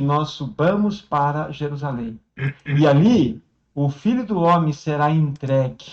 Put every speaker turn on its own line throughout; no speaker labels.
nós subamos para Jerusalém. E ali, o Filho do Homem será entregue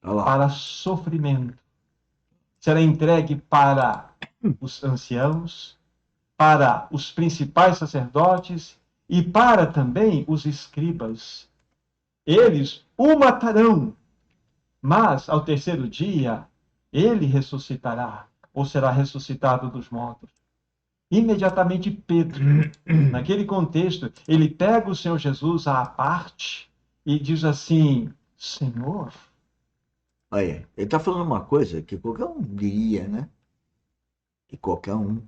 Olha lá.
para sofrimento. Será entregue para os anciãos, para os principais sacerdotes e para também os escribas. Eles o matarão, mas ao terceiro dia ele ressuscitará, ou será ressuscitado dos mortos. Imediatamente Pedro, naquele contexto, ele pega o Senhor Jesus à parte e diz assim: Senhor,
Olha, ele está falando uma coisa que qualquer um diria, né? Que qualquer um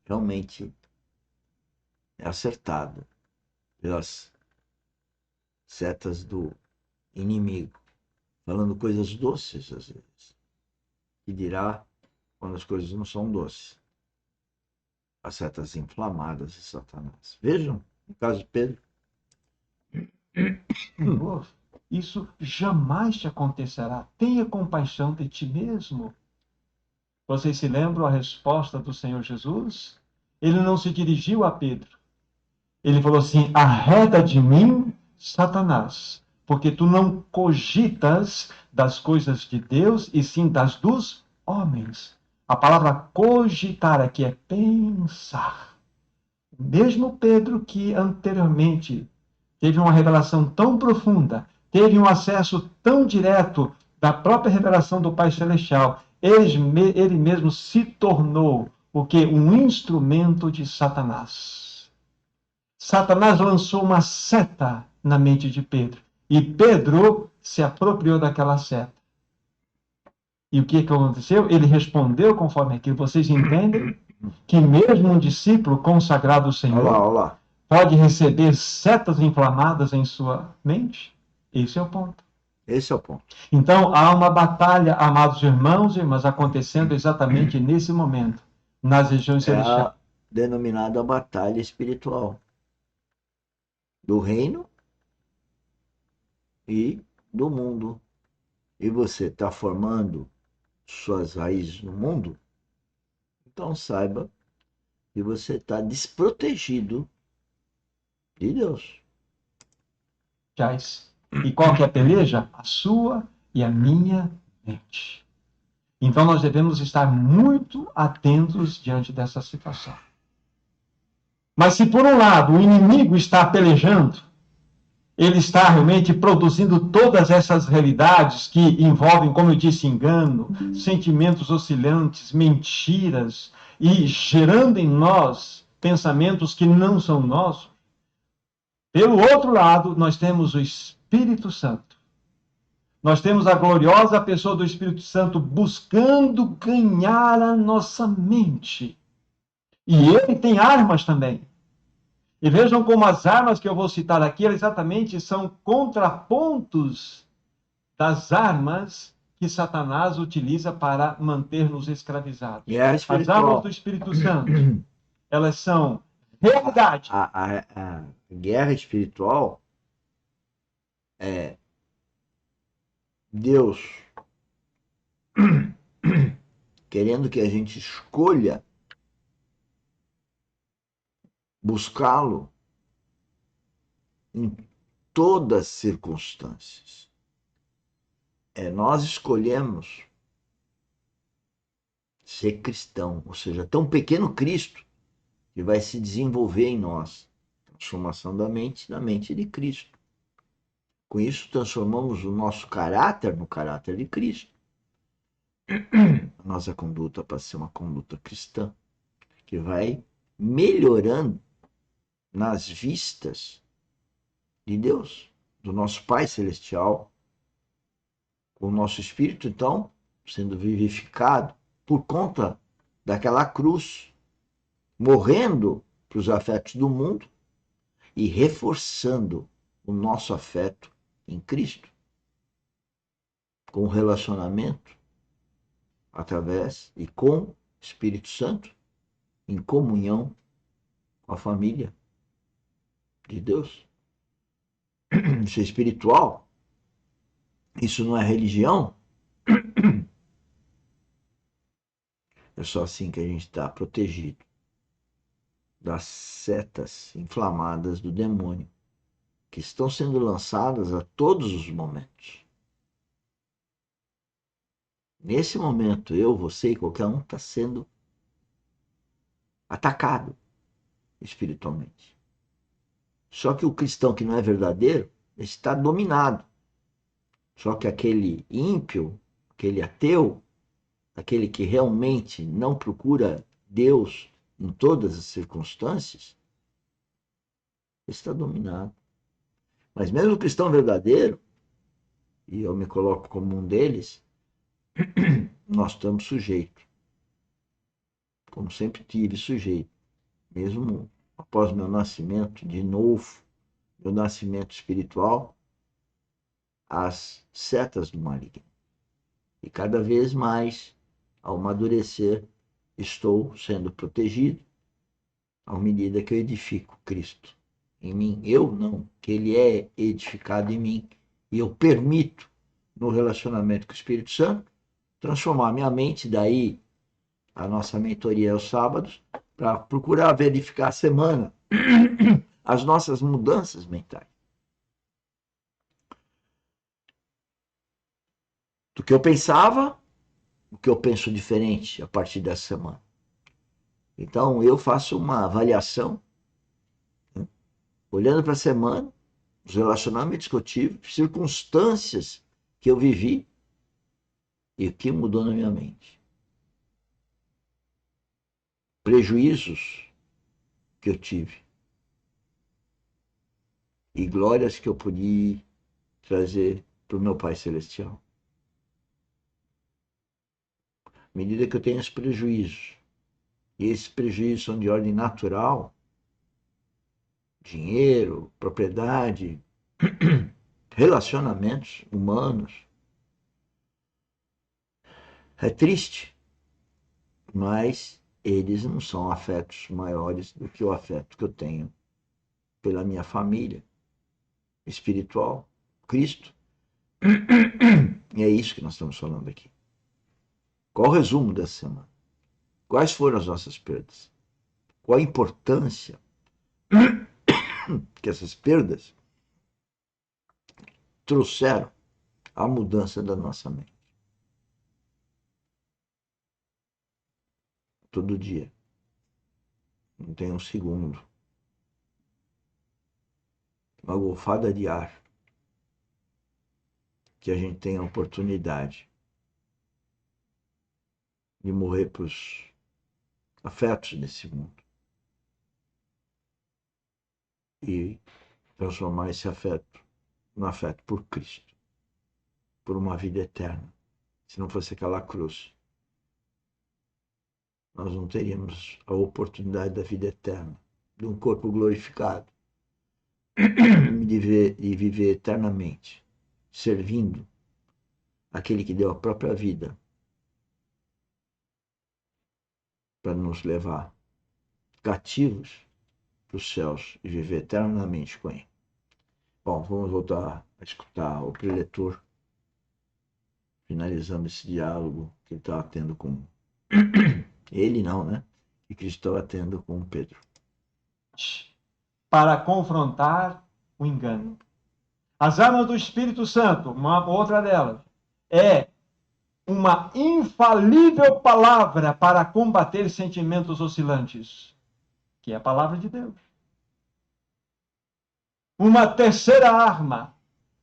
realmente é acertado pelas setas do inimigo, falando coisas doces às vezes. Que dirá quando as coisas não são doces? As setas inflamadas de Satanás. Vejam, no caso de Pedro.
Senhor, isso jamais te acontecerá. Tenha compaixão de ti mesmo. Vocês se lembram a resposta do Senhor Jesus? Ele não se dirigiu a Pedro. Ele falou assim: arreda de mim, Satanás, porque tu não cogitas das coisas de Deus e sim das dos homens. A palavra cogitar aqui é pensar. Mesmo Pedro, que anteriormente teve uma revelação tão profunda, teve um acesso tão direto da própria revelação do Pai Celestial, ele mesmo se tornou o que? Um instrumento de Satanás. Satanás lançou uma seta na mente de Pedro. E Pedro se apropriou daquela seta. E o que aconteceu? Ele respondeu conforme aquilo. Vocês entendem que mesmo um discípulo consagrado ao
Olha lá,
Senhor
olha lá.
pode receber setas inflamadas em sua mente? Esse é o ponto.
Esse é o ponto.
Então, há uma batalha, amados irmãos e irmãs, acontecendo exatamente nesse momento, nas regiões
É
celestiais.
a denominada batalha espiritual do reino e do mundo. E você está formando suas raízes no mundo, então saiba que você está desprotegido de Deus.
E qual que é a peleja? A sua e a minha mente. Então, nós devemos estar muito atentos diante dessa situação. Mas se, por um lado, o inimigo está pelejando, ele está realmente produzindo todas essas realidades que envolvem, como eu disse, engano, sentimentos oscilantes, mentiras, e gerando em nós pensamentos que não são nossos. Pelo outro lado, nós temos o Espírito Santo. Nós temos a gloriosa pessoa do Espírito Santo buscando ganhar a nossa mente. E ele tem armas também. E vejam como as armas que eu vou citar aqui exatamente são contrapontos das armas que Satanás utiliza para manter-nos escravizados.
Guerra
As armas do
espiritual.
Espírito Santo, elas são verdade.
A guerra espiritual é Deus querendo que a gente escolha buscá-lo em todas as circunstâncias. Nós escolhemos ser cristão, ou seja, tão pequeno Cristo que vai se desenvolver em nós. Transformação da mente de Cristo. Com isso, transformamos o nosso caráter no caráter de Cristo. A nossa conduta para ser uma conduta cristã, que vai melhorando nas vistas de Deus, do nosso Pai Celestial, o nosso espírito, então, sendo vivificado por conta daquela cruz, morrendo para os afetos do mundo e reforçando o nosso afeto em Cristo, com o relacionamento através e com o Espírito Santo, em comunhão com a família de Deus. Isso é espiritual, isso não é religião. É só assim que a gente está protegido das setas inflamadas do demônio, que estão sendo lançadas a todos os momentos. Nesse momento, eu, você e qualquer um está sendo atacado espiritualmente. Só que o cristão que não é verdadeiro está dominado. Só que aquele ímpio, aquele ateu, aquele que realmente não procura Deus em todas as circunstâncias, está dominado. Mas mesmo o cristão verdadeiro, e eu me coloco como um deles, nós estamos sujeitos. Como sempre tive sujeito. Mesmo após meu nascimento, de novo, meu nascimento espiritual, às setas do maligno. E cada vez mais, ao amadurecer, estou sendo protegido à medida que eu edifico Cristo em mim. Eu não, que Ele é edificado em mim. E eu permito, no relacionamento com o Espírito Santo, transformar minha mente. Daí a nossa mentoria aos sábados, para procurar verificar a semana as nossas mudanças mentais. Do que eu pensava, o que eu penso diferente a partir dessa semana. Então eu faço uma avaliação, né, olhando para a semana, os relacionamentos que eu tive, circunstâncias que eu vivi e o que mudou na minha mente. Prejuízos que eu tive e glórias que eu podia trazer para o meu Pai Celestial. À medida que eu tenho esses prejuízos, e esses prejuízos são de ordem natural, dinheiro, propriedade, relacionamentos humanos. É triste, mas eles não são afetos maiores do que o afeto que eu tenho pela minha família espiritual, Cristo. E é isso que nós estamos falando aqui. Qual o resumo dessa semana? Quais foram as nossas perdas? Qual a importância que essas perdas trouxeram à mudança da nossa mente? Todo dia. Não tem um segundo. Uma golfada de ar. Que a gente tem a oportunidade de morrer para os afetos desse mundo. E transformar esse afeto no afeto por Cristo. Por uma vida eterna. Se não fosse aquela cruz, nós não teríamos a oportunidade da vida eterna, de um corpo glorificado, de viver eternamente, servindo aquele que deu a própria vida para nos levar cativos para os céus e viver eternamente com ele. Bom, vamos voltar a escutar o preletor, finalizando esse diálogo que ele estava tendo com... Ele não, né? Que Cristo estava tendo com Pedro.
Para confrontar o engano. As armas do Espírito Santo, uma outra delas, é uma infalível palavra para combater sentimentos oscilantes, que é a palavra de Deus. Uma terceira arma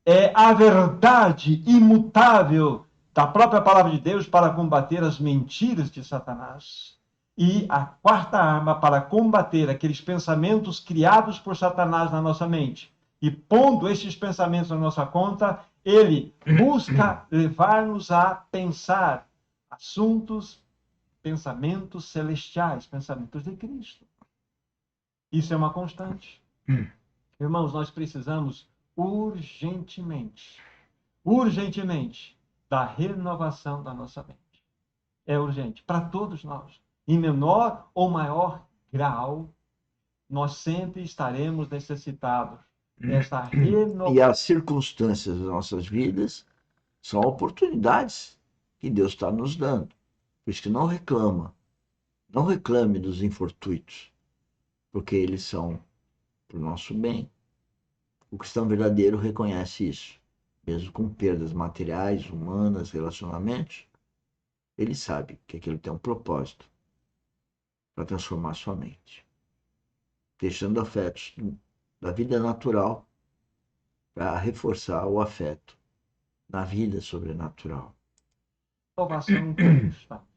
é a verdade imutável da própria palavra de Deus para combater as mentiras de Satanás. E a quarta arma para combater aqueles pensamentos criados por Satanás na nossa mente. E pondo esses pensamentos na nossa conta, ele busca levar-nos a pensar assuntos, pensamentos celestiais, pensamentos de Cristo. Isso é uma constante. Irmãos, nós precisamos urgentemente da renovação da nossa mente. É urgente para todos nós. Em menor ou maior grau, nós sempre estaremos necessitados desta renovação.
E as circunstâncias das nossas vidas são oportunidades que Deus está nos dando. Por isso que não reclame dos infortúnios. porque eles são para o nosso bem. O cristão verdadeiro reconhece isso. Mesmo com perdas materiais, humanas, relacionamentos, ele sabe que aquilo tem um propósito para transformar sua mente, deixando afetos da vida natural para reforçar o afeto na vida sobrenatural.
Salvação incondicional.